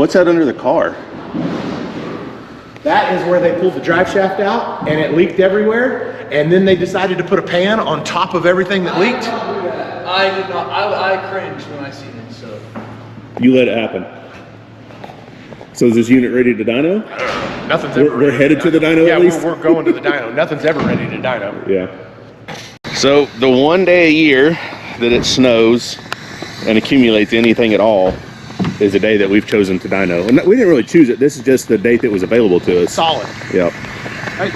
What's that under the car? That is where they pulled the drive shaft out and it leaked everywhere. And then they decided to put a pan on top of everything that leaked. I did not. I cringed when I seen it. So You let it happen. So is this unit ready to dyno? Nothing's ever ready. We're headed to the dyno at least? Yeah, we're going to the dyno. Nothing's ever ready to dyno. Yeah. So the one day a year that it snows and accumulates anything at all is the day that we've chosen to dyno. And we didn't really choose it. This is just the date that was available to us. Solid. Yep. Right.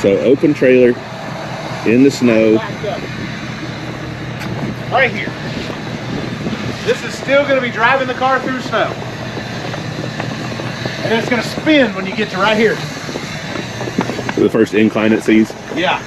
So open trailer in the snow. Right here. This is still going to be driving the car through snow. And it's going to spin when you get to right here. The first incline it sees. Yeah.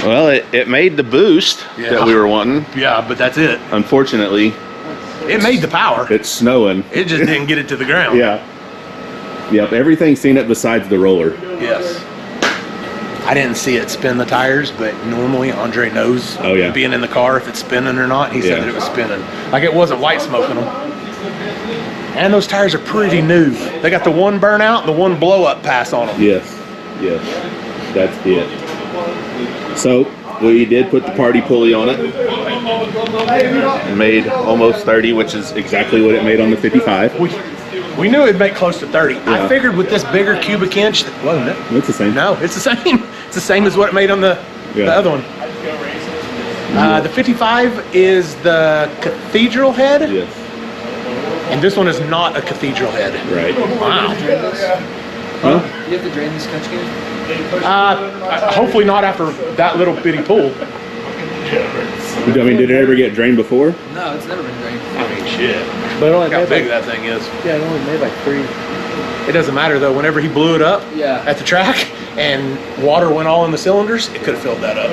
Well, it made the boost that we were wanting. Yeah, but that's it. Unfortunately, It made the power. it's snowing. It just didn't get it to the ground. Yeah. Yep, everything's seen it besides the roller. Yes. I didn't see it spin the tires, but normally Andre knows being in the car if it's spinning or not. He said that it was spinning. Like it wasn't white smoking them. And those tires are pretty new. They got the one burnout and the one blow up pass on them. Yes, yes, that's it. So we did put the party pulley on it. It made almost 30, which is exactly what it made on the 55. We knew it'd make close to 30. Yeah. I figured with this bigger cubic inch, wasn't it? It's the same. No, it's the same. It's the same as what it made on the other one. The 55 is the cathedral head. Yes. And this one is not a cathedral head. Right. Wow. Huh? You have to drain this country again? Hopefully not after that little bitty pool. I mean, did it ever get drained before? No, it's never been drained. I mean, shit. But it only Look how made big like, that thing is. yeah, it only made like 3. It doesn't matter though. Whenever he blew it up Yeah. at the track and water went all in the cylinders, it could have filled that up.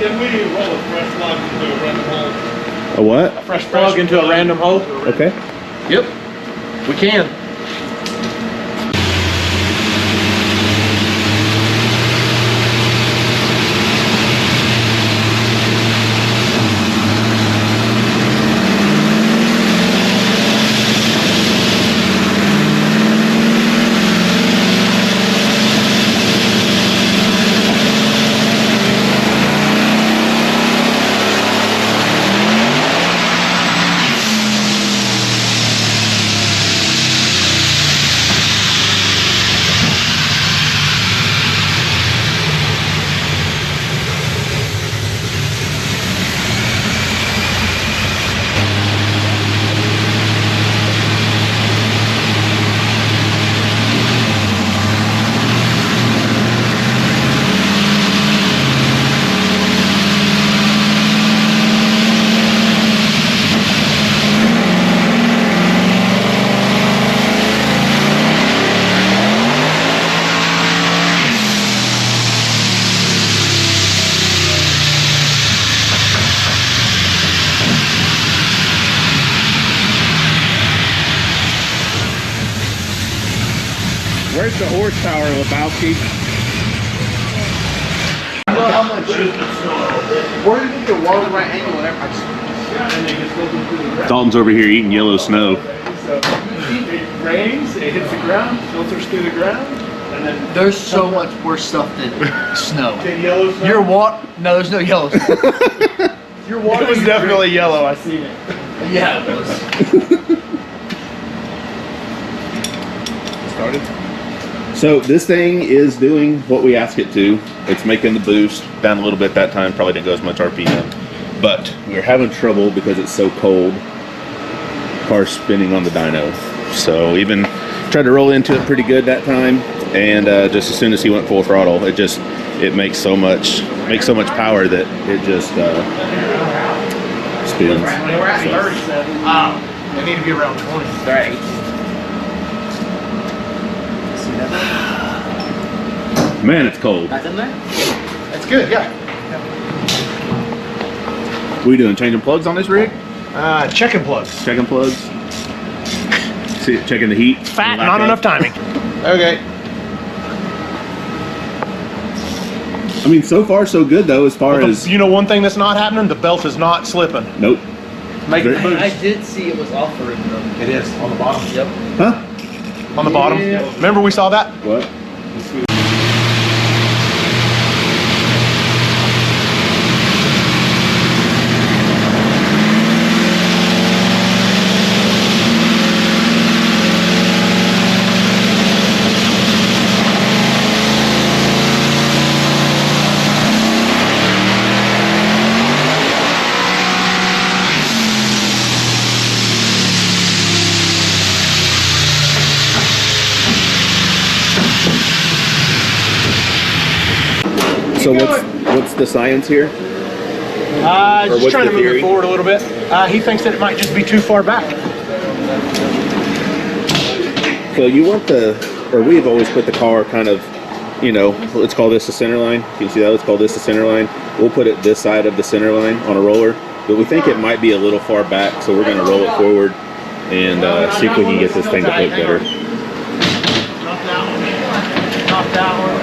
Can we roll a fresh plug into a random hole? A what? Fresh plug into a random hole. Okay. Yep, we can. Where's the horsepower, Lebowski? You know how much? Where did you get the water right angle and everything? Dalton's over here eating yellow snow. It rains, it hits the ground, filters through the ground, and then There's so much worse stuff than snow. yellow snow. Your water? No, there's no yellow snow. Your water. It was definitely yellow. I seen it. Yeah, it was. Started. So this thing is doing what we ask it to. It's making the boost down a little bit that time. Probably didn't go as much RPM. But we're having trouble because it's so cold. Car's spinning on the dyno. So even tried to roll into it pretty good that time. And just as soon as he went full throttle, it makes so much power that it just spins. We're at 37. Oh, they need to be around 20. They're at 18. Man, it's cold. That's in there? That's good, yeah. What are you doing? Changing plugs on this rig? Checking plugs. Checking plugs? See, checking the heat? Fat, not enough timing. Okay. I mean, so far so good though, as far as... You know one thing that's not happening? The belt is not slipping. Nope. Make it I did see it was off the rim though. It is, on the bottom. Yep. Huh? On the bottom. Yeah. Remember we saw that? What? So what's the science here? Or Just what's trying the to move theory? it forward a little bit. He thinks that it might just be too far back. So you want we have always put the car kind of, you know, let's call this the center line. You can see that, let's call this the center line. We'll put it this side of the center line on a roller, but we think it might be a little far back, so we're going to roll it forward and see if we can get this thing to look better. Not that one. Not that one.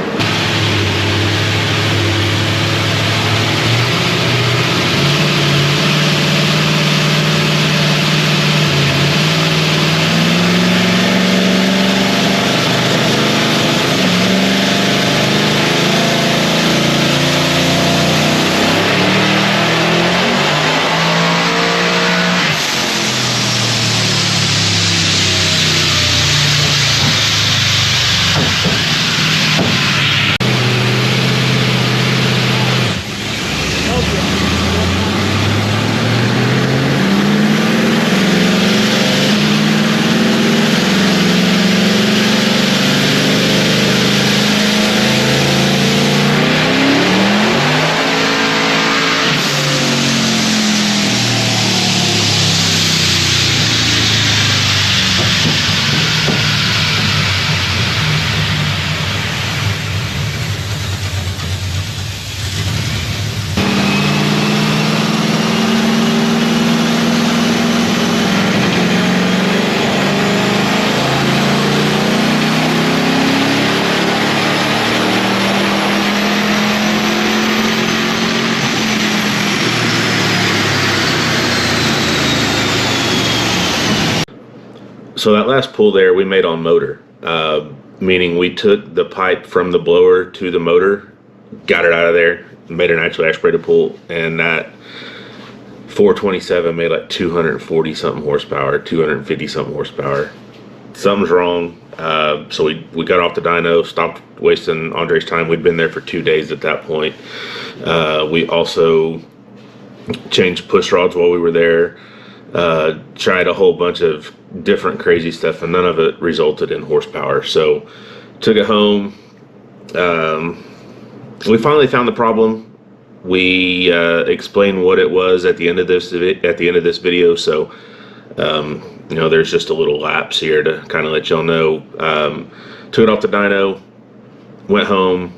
So that last pull there we made on motor, meaning we took the pipe from the blower to the motor, got it out of there, made an actual aspirated pull, and that 427 made like 240 something horsepower, 250 something horsepower. Something's wrong. So we got off the dyno, stopped wasting Andre's time. We'd been there for 2 days at that point. We also changed push rods while we were there. Tried a whole bunch of different crazy stuff, and none of it resulted in horsepower. So took it home. We finally found the problem. We explained what it was at the end of this video. So you know, there's just a little lapse here to kind of let y'all know. Took it off the dyno, went home,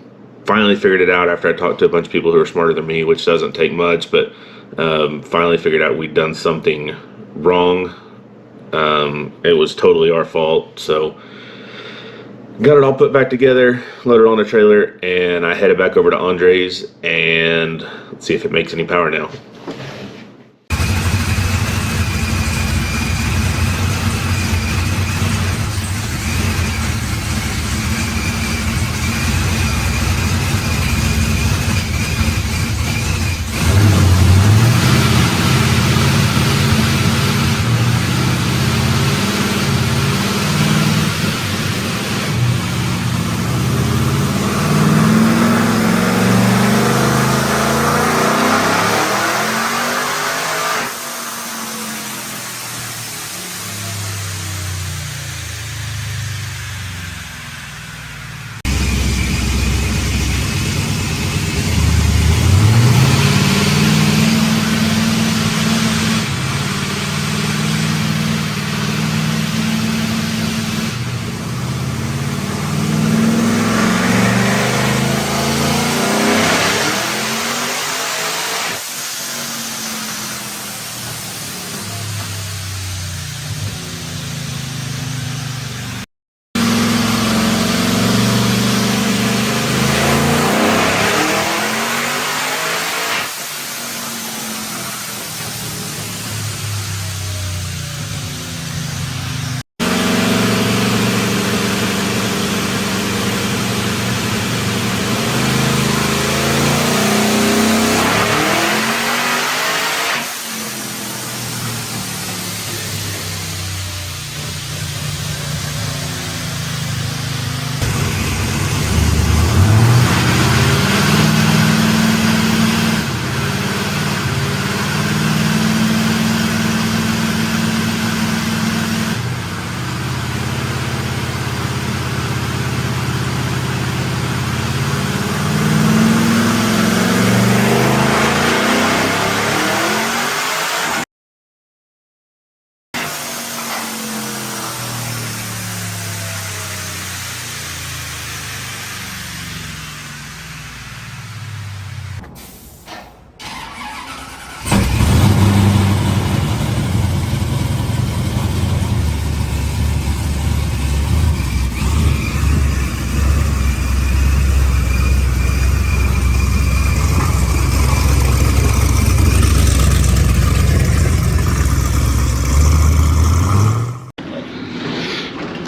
finally figured it out after I talked to a bunch of people who are smarter than me, which doesn't take much, but finally figured out we'd done something wrong. It was totally our fault. So Got it all put back together, loaded on the trailer, and I headed back over to Andre's and let's see if it makes any power now.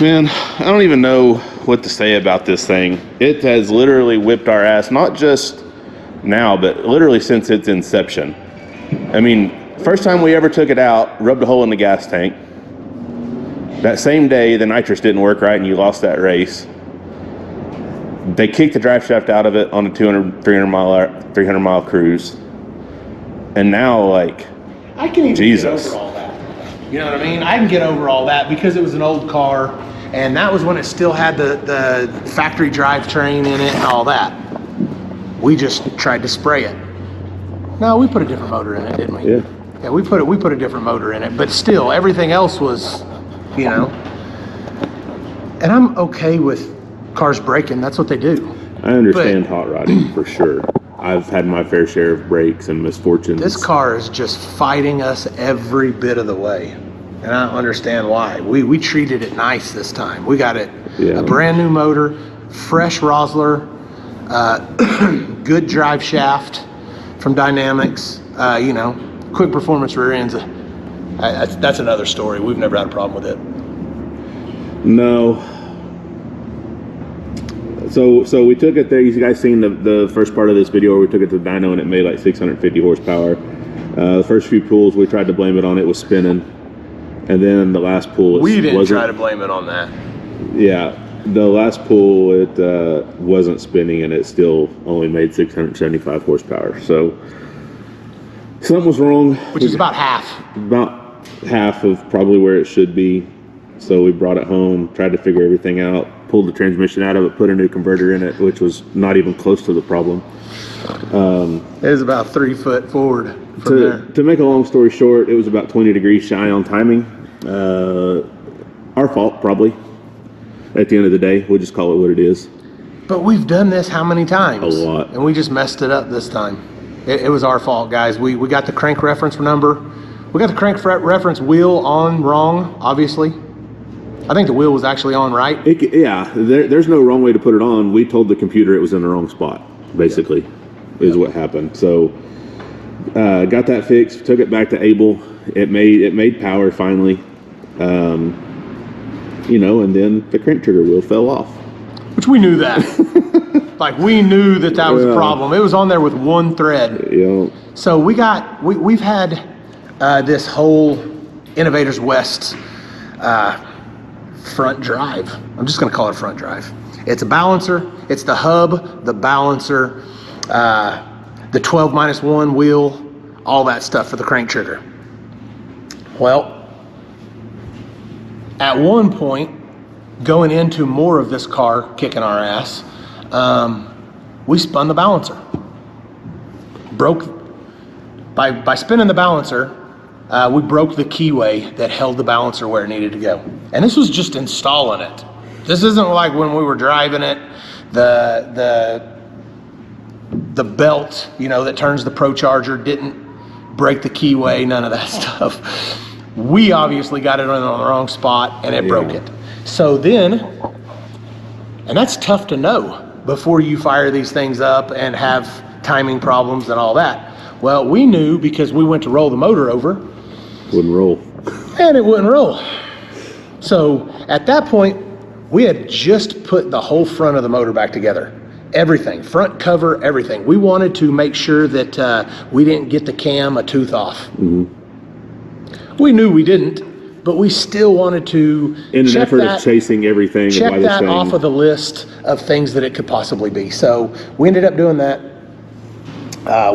Man, I don't even know what to say about this thing. It has literally whipped our ass, not just now, but literally since its inception. I mean, first time we ever took it out, rubbed a hole in the gas tank. That same day, the nitrous didn't work right and you lost that race. They kicked the drive shaft out of it on a 300 mile cruise. And now, like, I can even Jesus. get over all that. You know what I mean? I can get over all that because it was an old car, and that was when it still had the factory drivetrain in it and all that. We just tried to spray it. No, we put a different motor in it, didn't we? Yeah. Yeah, we put a different motor in it, but still, everything else was, you know. And I'm okay with cars braking. That's what they do. I understand hot rodding for sure. I've had my fair share of breaks and misfortunes. This car is just fighting us every bit of the way. And I don't understand why. We treated it nice this time. We got it a brand new motor, fresh Rosler, good drive shaft from Dynamics, you know, quick performance rear ends. That's another story. We've never had a problem with it. No. So we took it there. You guys seen the first part of this video where we took it to the dyno and it made like 650 horsepower. The first few pulls we tried to blame it on it was spinning. And then the last pull, we didn't try to blame it on that. Yeah, the last pull it wasn't spinning and it still only made 675 horsepower. So something was wrong. Which is about half. About half of probably where it should be. So we brought it home, tried to figure everything out, pulled the transmission out of it, put a new converter in it, which was not even close to the problem. It was about 3 foot forward from there. To make a long story short, it was about 20 degrees shy on timing. Our fault, probably. At the end of the day, we'll just call it what it is. But we've done this how many times? A lot. And we just messed it up this time. It was our fault, guys. We got the crank reference number. We got the crank reference wheel on wrong, obviously. I think the wheel was actually on right. Yeah, there's no wrong way to put it on. We told the computer it was in the wrong spot, basically, is what happened. So got that fixed, took it back to Able. It made power finally, you know, and then the crank trigger wheel fell off. Which we knew that. Like, we knew that was a problem. It was on there with one thread. Yeah. So we've had this whole Innovators West front drive. I'm just going to call it front drive. It's a balancer. It's the hub, the balancer, the 12-1 wheel, all that stuff for the crank trigger. Well, at one point, going into more of this car kicking our ass, we spun the balancer. By spinning the balancer, we broke the keyway that held the balancer where it needed to go. And this was just installing it. This isn't like when we were driving it, the belt, you know, that turns the Procharger didn't break the keyway, none of that stuff. We obviously got it on the wrong spot and it broke it. So then, and that's tough to know before you fire these things up and have timing problems and all that. Well, we knew because we went to roll the motor over. Wouldn't roll. And it wouldn't roll. So at that point, we had just put the whole front of the motor back together. Everything, front cover, everything. We wanted to make sure that we didn't get the cam a tooth off. Mm-hmm. We knew we didn't, but we still wanted to in an effort of chasing everything. Check that off of the list of things that it could possibly be. So we ended up doing that.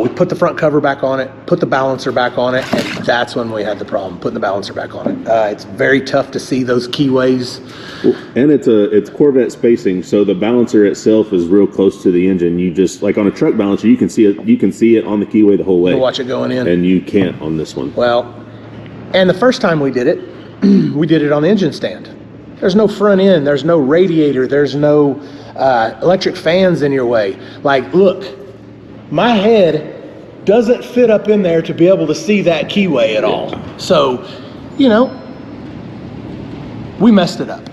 We put the front cover back on it, put the balancer back on it, and that's when we had the problem, putting the balancer back on it. It's very tough to see those keyways. And it's Corvette spacing, so the balancer itself is real close to the engine. You just, like on a truck balancer, you can see it on the keyway the whole way. You can watch it going in. And you can't on this one. Well, and the first time we did it, we did it on the engine stand. There's no front end, there's no radiator, there's no electric fans in your way. Like, look, my head doesn't fit up in there to be able to see that keyway at all. So, you know, we messed it up.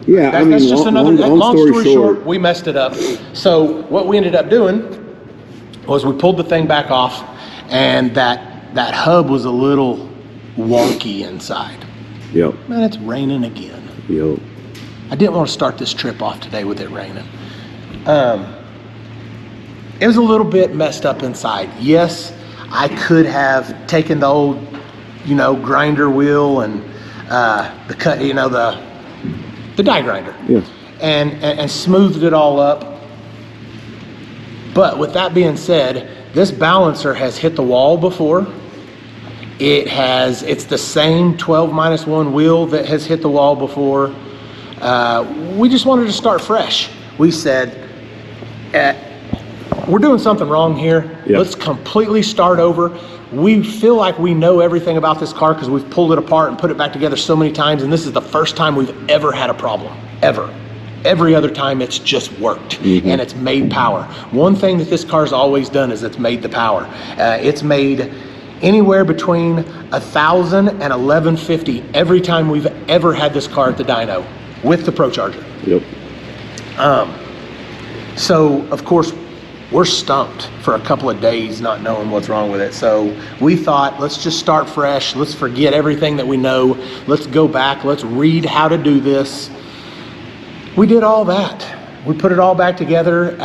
Yeah, that's just another long story short, we messed it up. So what we ended up doing was we pulled the thing back off, and that hub was a little wonky inside. Yep. Man, it's raining again. Yep. I didn't want to start this trip off today with it raining. It was a little bit messed up inside. Yes, I could have taken the old, you know, grinder wheel and the cut, you know, the die grinder, and smoothed it all up. But with that being said, this balancer has hit the wall before. It's the same 12-1 wheel that has hit the wall before. We just wanted to start fresh. We said, we're doing something wrong here. Yep. Let's completely start over. We feel like we know everything about this car because we've pulled it apart and put it back together so many times, and this is the first time we've ever had a problem, ever. Every other time it's just worked, and it's made power. One thing that this car's always done is it's made the power. It's made anywhere between 1,000 and 1,150 every time we've ever had this car at the dyno with the Procharger. Yep. So of course we're stumped for a couple of days not knowing what's wrong with it. So we thought, let's just start fresh. Let's forget everything that we know. Let's go back. Let's read how to do this. We did all that. We put it all back together.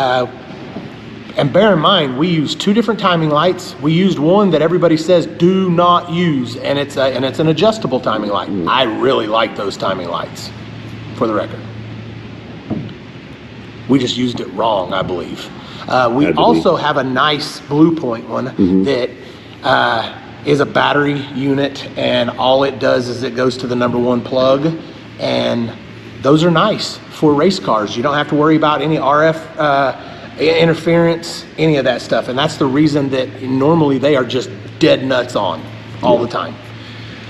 And bear in mind, we used two different timing lights. We used one that everybody says do not use, and it's an adjustable timing light. I really like those timing lights, for the record. We just used it wrong, I believe. We also have a nice Blue Point one that is a battery unit, and all it does is it goes to the #1 plug, and those are nice for race cars. You don't have to worry about any RF interference, any of that stuff, and that's the reason that normally they are just dead nuts on all the time.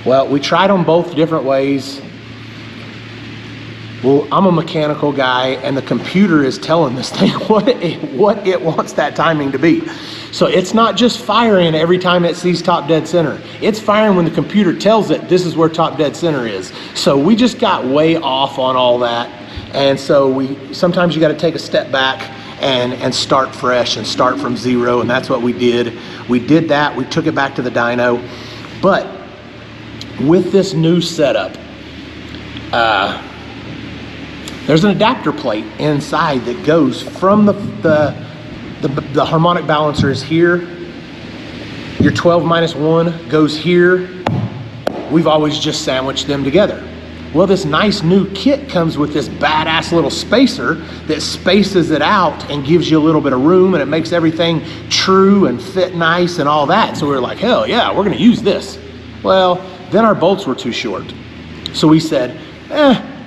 Well, we tried them both different ways. Well, I'm a mechanical guy, and the computer is telling this thing what it wants that timing to be. So it's not just firing every time it sees top dead center. It's firing when the computer tells it this is where top dead center is. So we just got way off on all that. And so sometimes you got to take a step back and start fresh and start from zero, and that's what we did. We did that. We took it back to the dyno. But with this new setup, there's an adapter plate inside that goes from the harmonic balancer is here. Your 12 minus 1 goes here. We've always just sandwiched them together. Well, this nice new kit comes with this badass little spacer that spaces it out and gives you a little bit of room, and it makes everything true and fit nice and all that. So we were like, hell yeah, we're gonna use this. Well, then our bolts were too short. So we said,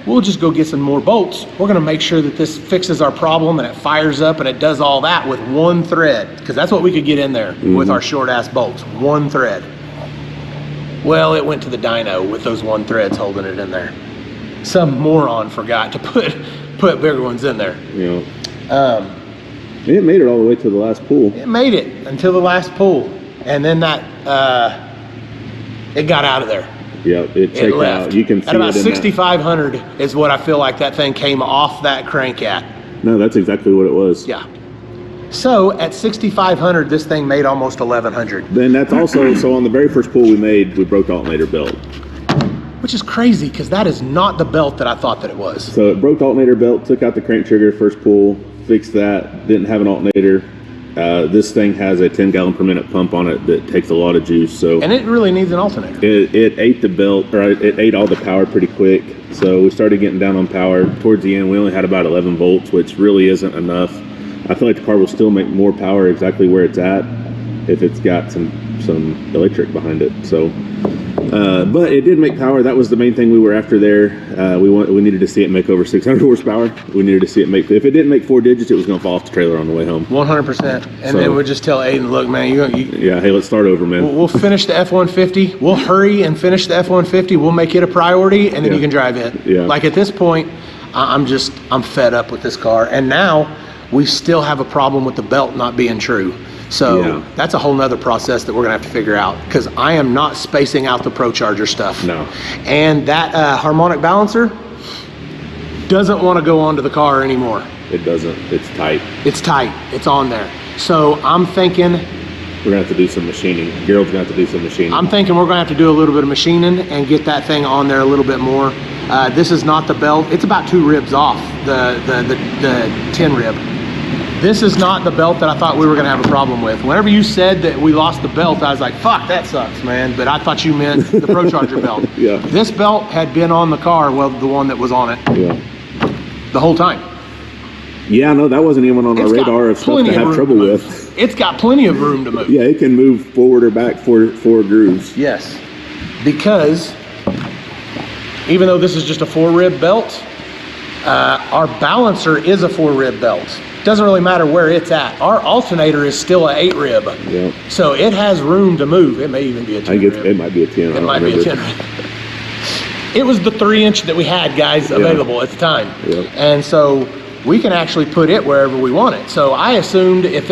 we'll just go get some more bolts. We're gonna make sure that this fixes our problem and it fires up and it does all that with one thread, because that's what we could get in there with our short ass bolts, one thread. Well, it went to the dyno with those one threads holding it in there. Some moron forgot to put bigger ones in there. Yeah. It made it all the way to the last pull. It made it until the last pull, and then that it got out of there. Yeah, it checked out. You can see at about it in 6,500 is what I feel like that thing came off that crank at. No, that's exactly what it was. Yeah. So at 6,500, this thing made almost 1,100. Then that's also, so on the very first pull we made, we broke the alternator belt. Which is crazy, because that is not the belt that I thought that it was. So it broke the alternator belt, took out the crank trigger first pull, fixed that, didn't have an alternator. This thing has a 10 gallon per minute pump on it that takes a lot of juice. So and it really needs an alternator. It ate the belt, or it ate all the power pretty quick. So we started getting down on power. Towards the end, we only had about 11 volts, which really isn't enough. I feel like the car will still make more power exactly where it's at if it's got some electric behind it. So, but it did make power. That was the main thing we were after there. We needed to see it make over 600 horsepower. We needed to see it make. If it didn't make 4 digits, it was going to fall off the trailer on the way home. 100%. And then we'll just tell Aiden, look, man, yeah, hey, let's start over, man. We'll finish the F-150. We'll hurry and finish the F-150. We'll make it a priority, and then you can drive it. Yeah. Like at this point, I'm fed up with this car, and now we still have a problem with the belt not being true. So that's a whole nother process that we're gonna have to figure out, because I am not spacing out the Procharger stuff. No. And that harmonic balancer doesn't want to go onto the car anymore. It doesn't. It's tight. It's tight. It's on there. So I'm thinking we're gonna have to do some machining. Gerald's gonna have to do some machining. I'm thinking we're gonna have to do a little bit of machining and get that thing on there a little bit more. This is not the belt. It's about 2 ribs off the 10 rib. This is not the belt that I thought we were gonna have a problem with. Whenever you said that we lost the belt, I was like, fuck, that sucks, man. But I thought you meant the Procharger belt. Yeah. This belt had been on the car, well, the one that was on it, the whole time. Yeah, no, that wasn't even on our radar of stuff to have trouble with. It's got plenty of room to move. Yeah, it can move forward or back four grooves. Yes, because even though this is just a 4-rib belt, our balancer is a 4-rib belt. Doesn't really matter where it's at. Our alternator is still an 8-rib. Yeah. So it has room to move. It may even be a 10 rib. It might be a 10. It might be a 10 rib. It was the 3-inch that we had, guys, available at the time. Yeah. And so we can actually put it wherever we want it. So I assumed if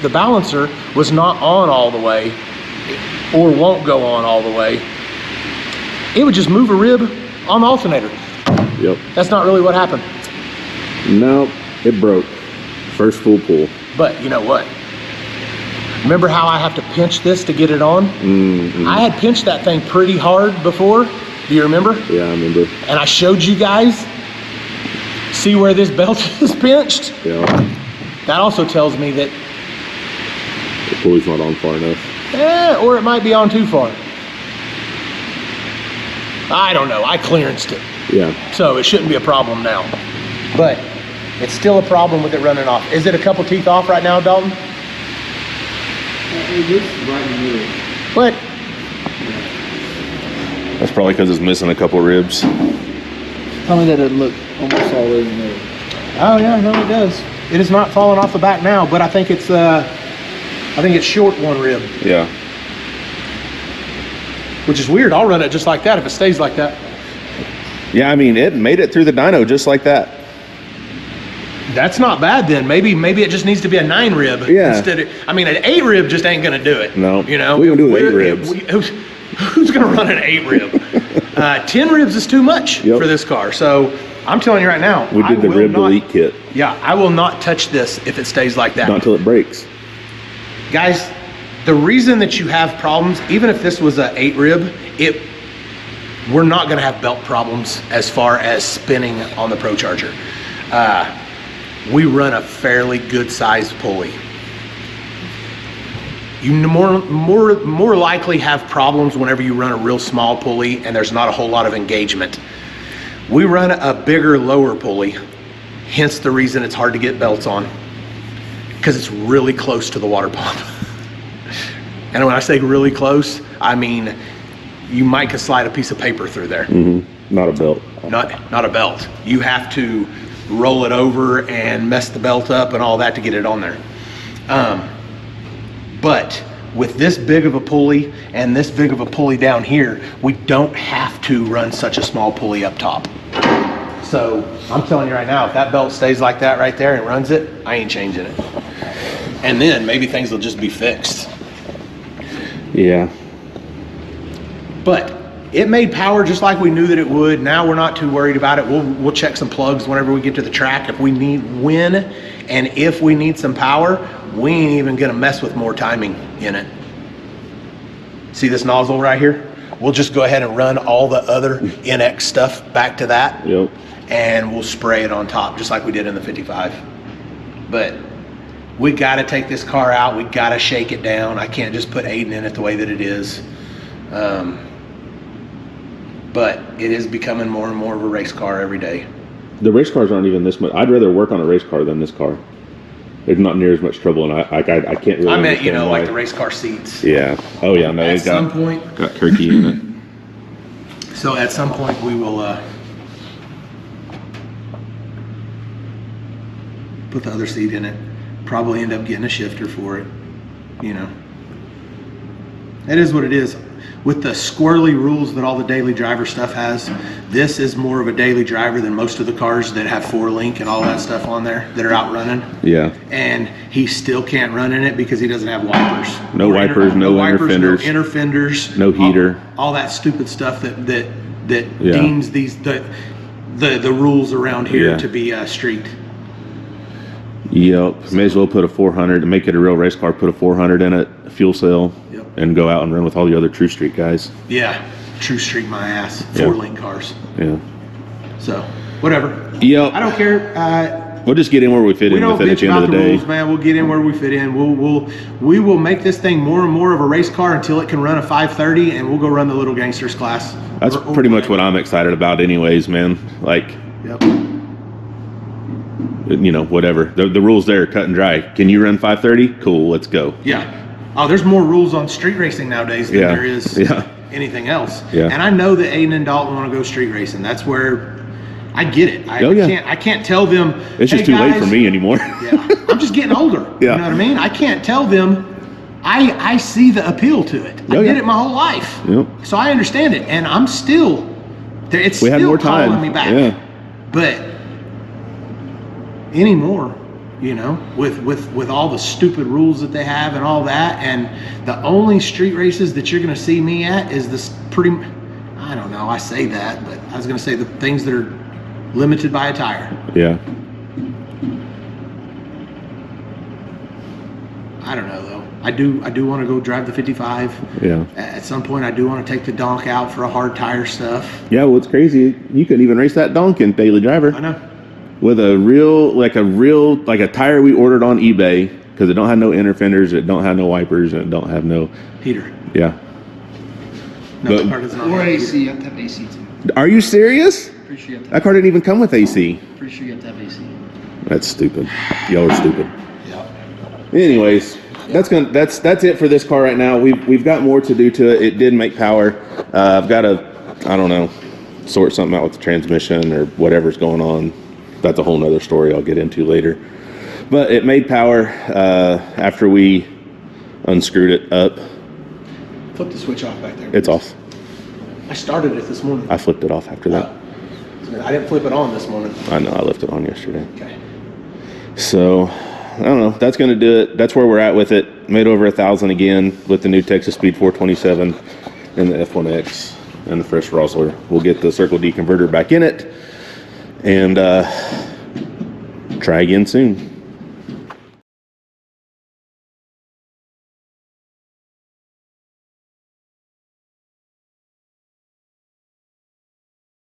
the balancer was not on all the way, or won't go on all the way, it would just move a rib on the alternator. Yep. That's not really what happened. No, it broke. First full pull. But you know what? Remember how I have to pinch this to get it on? Mm-hmm. I had pinched that thing pretty hard before. Do you remember? Yeah, I remember. And I showed you guys. See where this belt is pinched? Yeah. That also tells me that the pulley's not on far enough. Or it might be on too far. I don't know. I clearanced it. Yeah. So it shouldn't be a problem now. But it's still a problem with it running off. Is it a couple teeth off right now, Dalton? It's right in the middle. What? That's probably because it's missing a couple ribs. Tell me that it look almost all the way in the middle. Oh yeah, no, it does. It is not falling off the back now, but I think it's short 1 rib. Yeah. Which is weird. I'll run it just like that if it stays like that. Yeah, I mean, it made it through the dyno just like that. That's not bad then. Maybe it just needs to be a 9 rib. Yeah. Instead of, I mean, an 8 rib just ain't gonna do it. No. You know, What are we gonna do with 8 ribs? Who's gonna run an 8 rib? 10 ribs is too much for this car. So I'm telling you right now, we did the rib delete kit. Yeah, I will not touch this if it stays like that. Not until it breaks. Guys, the reason that you have problems, even if this was a 8 rib, we're not gonna have belt problems as far as spinning on the Procharger. We run a fairly good sized pulley. You more likely have problems whenever you run a real small pulley and there's not a whole lot of engagement. We run a bigger, lower pulley, hence the reason it's hard to get belts on, because it's really close to the water pump. And when I say really close, I mean you might could slide a piece of paper through there. Not a belt. Not a belt. You have to roll it over and mess the belt up and all that to get it on there. But with this big of a pulley and this big of a pulley down here, we don't have to run such a small pulley up top. So I'm telling you right now, if that belt stays like that right there and runs it, I ain't changing it. And then maybe things will just be fixed. Yeah. But it made power just like we knew that it would. Now we're not too worried about it. We'll check some plugs whenever we get to the track. If we need if we need some power, we ain't even gonna mess with more timing in it. See this nozzle right here? We'll just go ahead and run all the other NX stuff back to that. Yep. And we'll spray it on top just like we did in the 55. But we gotta take this car out. We gotta shake it down. I can't just put Aiden in it the way that it is. But it is becoming more and more of a race car every day. The race cars aren't even this much. I'd rather work on a race car than this car. There's not near as much trouble, and I can't really. I meant, you know, like the race car seats. Yeah. Oh yeah. No, At some point, got Kirky in it. So at some point we will put the other seat in it. Probably end up getting a shifter for it. You know, it is what it is. With the squirrely rules that all the daily driver stuff has, this is more of a daily driver than most of the cars that have 4-link and all that stuff on there that are out running. Yeah. And he still can't run in it because he doesn't have wipers. No wipers, no inner fenders. No inner fenders. No heater. All that stupid stuff that deems these the rules around here to be street. Yep. May as well put a 400 to make it a real race car. Put a 400 in it, a fuel cell, and go out and run with all the other True Street guys. Yeah, True Street my ass. 4-link cars. Yeah. So whatever. Yep. I don't care. We'll just get in where we fit in with it at the end of the day. Rules, man. We'll get in where we fit in. We will make this thing more and more of a race car until it can run a 530, and we'll go run the Little Gangsters class. That's pretty much what I'm excited about, anyways, man. Like. Yep. You know, whatever. The rules there are cut and dry. Can you run 530? Cool, let's go. Yeah. Oh, there's more rules on street racing nowadays than there is anything else. Yeah. And I know that Aiden and Dalton want to go street racing. That's where I get it. I can't tell them. It's just too late for me anymore. Yeah. I'm just getting older. You know what I mean? I can't tell them. I see the appeal to it. I did it my whole life. Yep. So I understand it. And I'm still, it's we had still more time. calling me back. Yeah. But anymore, you know, with all the stupid rules that they have and all that, and the only street races that you're going to see me at is this I don't know, I say that, but I was going to say the things that are limited by a tire. Yeah. I don't know though. I do want to go drive the 55. Yeah. At some point, I do want to take the donk out for a hard tire stuff. Yeah, well, it's crazy. You couldn't even race that donk in Daily Driver. I know. With a tire we ordered on eBay, because it don't have no inner fenders, it don't have no wipers, and it don't have no heater. Yeah. No, the car does not Or have AC. You heater. have to have AC too. Are you serious? Pretty sure you have to That car didn't even come with AC. Pretty sure you have to have AC. That's stupid. Y'all are stupid. Yeah. Anyways, that's it for this car right now. We've got more to do to it. It did make power. I've got to, I don't know, sort something out with the transmission or whatever's going on. That's a whole nother story I'll get into later. But it made power after we unscrewed it up. Flip the switch off back there. It's off. I started it this morning. I flipped it off after that. I didn't flip it on this morning. I know, I left it on yesterday. Okay. So, I don't know. That's going to do it. That's where we're at with it. Made over 1,000 again with the new Texas Speed 427 and the F1X and the fresh Rosler. We'll get the Circle D converter back in it and try again soon.